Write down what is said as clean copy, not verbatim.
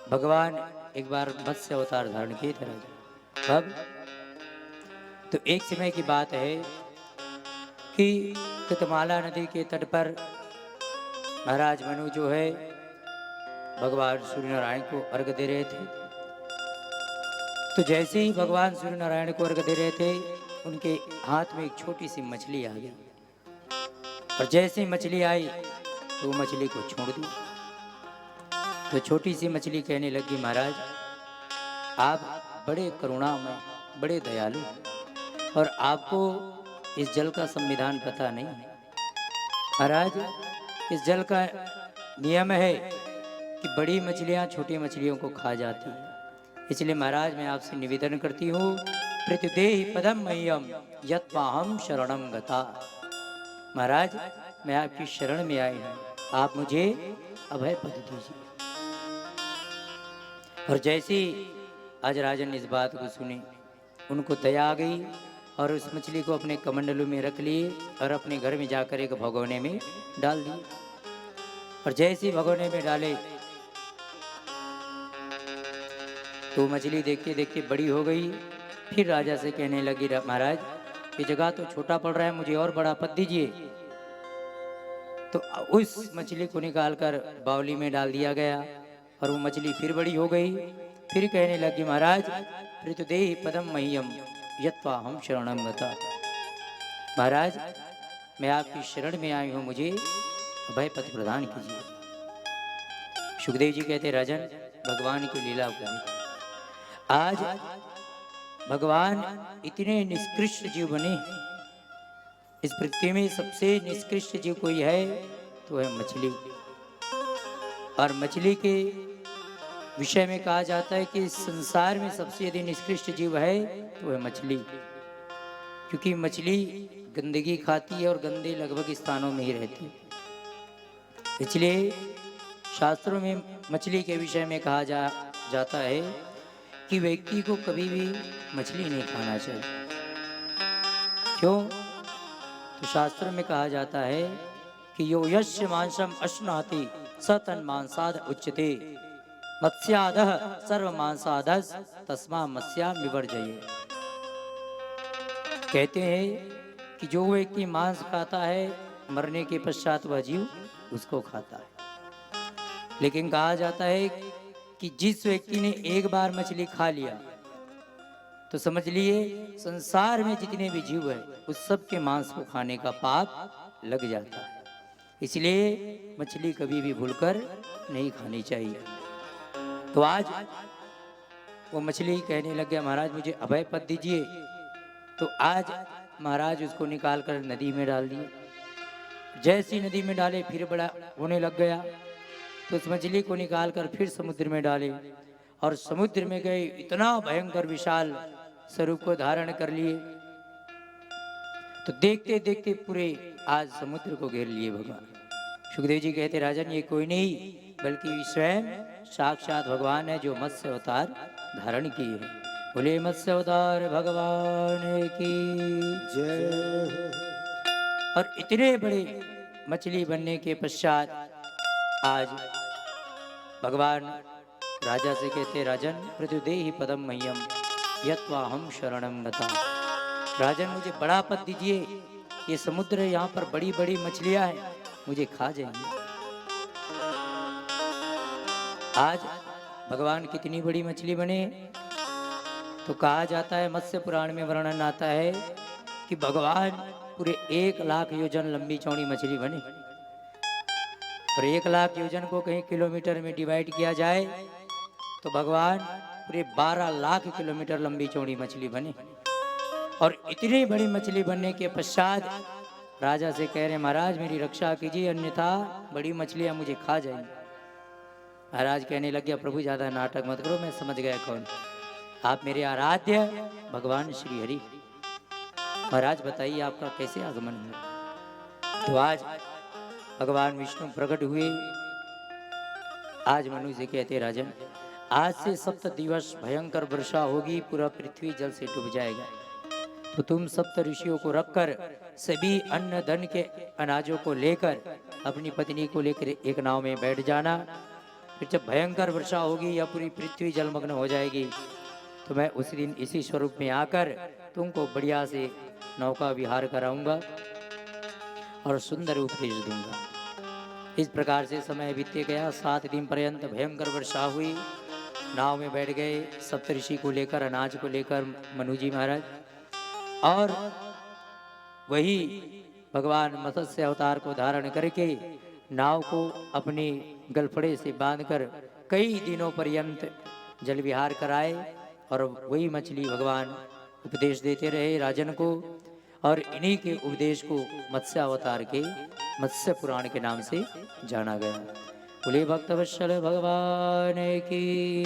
भगवान एक बार मत्स्य अवतार धारण किए थे राजा। कब? तो एक समय की बात है कि कृतमाला नदी के तट पर महाराज मनु जो है भगवान सूर्य नारायण को अर्घ दे रहे थे। तो जैसे ही भगवान सूर्य नारायण को अर्घ दे रहे थे, उनके हाथ में एक छोटी सी मछली आ गई और जैसे ही मछली आई तो मछली को छोड़ दी। तो छोटी सी मछली कहने लगी, महाराज आप बड़े करुणामय, बड़े दयालु और आपको इस जल का संविधान पता नहीं है। महाराज, इस जल का नियम है कि बड़ी मछलियां छोटी मछलियों को खा जाती है। इसलिए महाराज मैं आपसे निवेदन करती हूँ, प्रतिदेहि पदम मह्यम यत्वाहम शरणम गता। महाराज मैं आपकी शरण में आई हूँ, आप मुझे अभय पद दीजिए। और जैसे आज राजन इस बात को सुनी, उनको दया आ गई और उस मछली को अपने कमंडलों में रख लिए और अपने घर में जाकर एक भगोने में डाल दिए। और जैसे भगोने में डाले तो मछली देखते देखते बड़ी हो गई। फिर राजा से कहने लगी, महाराज ये जगह तो छोटा पड़ रहा है, मुझे और बड़ा पद दीजिए। तो उस मछली को निकालकर बावली में डाल दिया गया और वो मछली फिर बड़ी हो गई। फिर कहने लगी, महाराज ऋतुदेहि पदम मह्यम यत्वा हम शरणम गता। महाराज मैं आपकी शरण में आई हूँ, मुझे अभय पद प्रदान कीजिए। सुखदेव जी कहते, राजन भगवान की लीला को आज भगवान इतने निष्कृष्ट जीव बने। इस पृथ्वी में सबसे निष्कृष्ट जीव कोई है तो है मछली। और मछली के विषय में कहा जाता है कि संसार में सबसे यदि निष्कृष्ट जीव है तो है मछली, क्योंकि मछली गंदगी खाती है और गंदे लगभग स्थानों में ही रहती है। इसलिए शास्त्रों में मछली के विषय में कहा जाता है कि व्यक्ति को कभी भी मछली नहीं खाना चाहिए। क्यों? तो शास्त्र में कहा जाता है कि यो यस्य मांसम अश्नाति स तन मांसाद उच्यते मत्स्यादः सर्व मांसादस् तस्मा मत्स्या विवर्जये। कहते हैं कि जो व्यक्ति मांस खाता है मरने के पश्चात वह जीव उसको खाता है। लेकिन कहा जाता है कि जिस व्यक्ति ने एक बार मछली खा लिया तो समझ लिए संसार में जितने भी जीव है उस सब के मांस को खाने का पाप लग जाता है। इसलिए मछली कभी भी भूलकर नहीं खानी चाहिए। तो आज वो मछली कहने लग गया, महाराज मुझे अभय पद दीजिए। तो आज महाराज उसको निकाल कर नदी में डाल दिए। जैसी नदी में डाले फिर बड़ा होने लग गया। तो उस मछली को निकाल कर फिर समुद्र में डाले और समुद्र में गए, इतना भयंकर विशाल स्वरूप को धारण कर लिए। तो देखते देखते पूरे आज समुद्र को घेर लिए भगवान। सुखदेव जी कहते, राजन ये कोई नहीं बल्कि स्वयं साक्षात भगवान है जो मत्स्य अवतार धारण किए हैं। बोले मत्स्य अवतार भगवान की जय। और इतने बड़े मछली बनने के पश्चात आज भगवान राजा से कहते, राजन प्रतिदेहि पदम मह्यम यत्वा हम शरणम गता। राजन मुझे बड़ा पद दीजिए, ये समुद्र है, यहाँ पर बड़ी बड़ी मछलियां हैं, मुझे खा जाएंगे। आज भगवान कितनी बड़ी मछली बने। तो कहा जाता है, मत्स्य पुराण में वर्णन आता है कि भगवान पूरे 1,00,000 योजन लंबी चौड़ी मछली बने। और 1,00,000 योजन को कहीं किलोमीटर में डिवाइड किया जाए तो भगवान पूरे 12,00,000 किलोमीटर लंबी चौड़ी मछली बने। और इतनी बड़ी मछली बनने के पश्चात राजा से कह रहे, महाराज मेरी रक्षा कीजिए, अन्यथा बड़ी मछलियां मुझे खा जाएंगी। महाराज कहने लग गया, प्रभु ज्यादा नाटक मत करो, मैं समझ गया कौन। आप मेरे आराध्य भगवान श्री हरि। महाराज बताइए आपका कैसे आगमन हुआ। तो आज भगवान विष्णु प्रकट हुए। आज मनु से कहते, राजन आज से 7 दिवस भयंकर वर्षा होगी, पूरा पृथ्वी जल से डूब जाएगा। तो तुम 7 ऋषियों को रखकर सभी अन्न धन के अनाजों को लेकर अपनी पत्नी को लेकर एक नाव में बैठ जाना फिर जब भयंकर वर्षा होगी या पूरी पृथ्वी जलमग्न हो जाएगी, तो मैं उस दिन इसी स्वरूप में आकर तुमको बढ़िया से नौका विहार कराऊंगा और सुंदर उपदेश दूंगा। इस प्रकार से समय बीतते गया। 7 दिन पर्यंत भयंकर वर्षा हुई। नाव में बैठ गए सप्तऋषि को लेकर, अनाज को लेकर मनु जी महाराज, और वही भगवान मत्स्य अवतार को धारण करके नाव को अपने गलफड़े से बांधकर कई दिनों पर्यंत जल विहार कराए, और वही मछली भगवान उपदेश देते रहे राजन को। और इन्हीं के उपदेश को मत्स्य अवतार के मत्स्य पुराण के नाम से जाना गया। बोले भक्तवत्सल भगवान की।